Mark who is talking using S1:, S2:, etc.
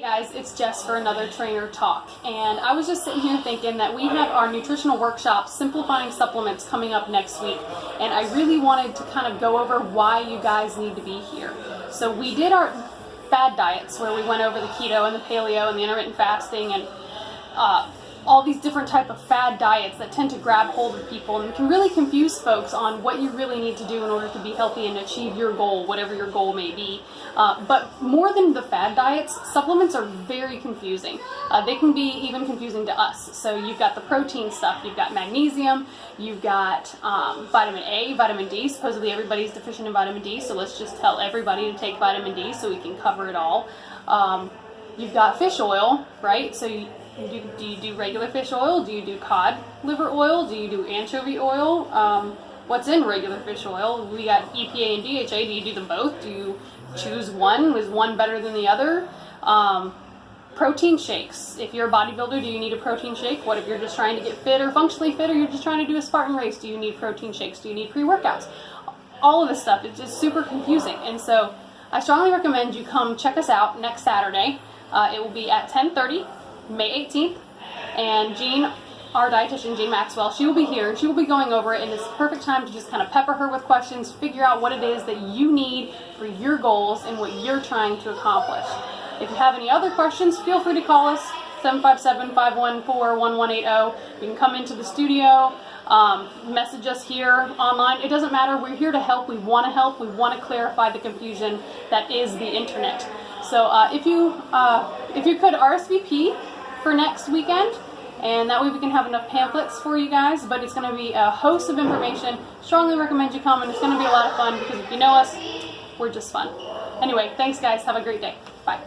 S1: Guys, it's Jess for another trainer talk, and I was just sitting here thinking that we have our nutritional workshop simplifying supplements coming up next week, and I really wanted to kind of go over why you guys need to be here. So we did our fad diets where we went over the keto and the paleo and the intermittent fasting and all these different type of fad diets that tend to grab hold of people and can really confuse folks on what you really need to do in order to be healthy and achieve your goal, whatever your goal may be. But more than the fad diets, supplements are very confusing. They can be even confusing to us. So you've got the protein stuff, you've got magnesium, you've got vitamin A, vitamin D. Supposedly everybody's deficient in vitamin D, so let's just tell everybody to take vitamin D so we can cover it all. You've got fish oil, right? So do you do regular fish oil? Do you do cod liver oil? Do you do anchovy oil? What's in regular fish oil? We got EPA and DHA. Do you do them both? Do you choose one? Is one better than the other? Protein shakes. If you're a bodybuilder, do you need a protein shake? What if you're just trying to get fit or functionally fit, or you're just trying to do a Spartan race? Do you need protein shakes? Do you need pre-workouts? All of this stuff is just super confusing. And so I strongly recommend you come check us out next Saturday. It will be at 10:30. May 18th, and Jean, our dietitian, Jean Maxwell, she will be here, and she will be going over it, and it's the perfect time to just kind of pepper her with questions, figure out what it is that you need for your goals and what you're trying to accomplish. If you have any other questions, feel free to call us, 757-514-1180. You can come into the studio, message us here online. It doesn't matter. We're here to help. We want to help. We want to clarify the confusion that is the internet. So if you could RSVP for next weekend, and that way we can have enough pamphlets for you guys, but it's going to be a host of information. Strongly recommend you come, and it's going to be a lot of fun because if you know us, we're just fun. Anyway, thanks guys. Have a great day. Bye.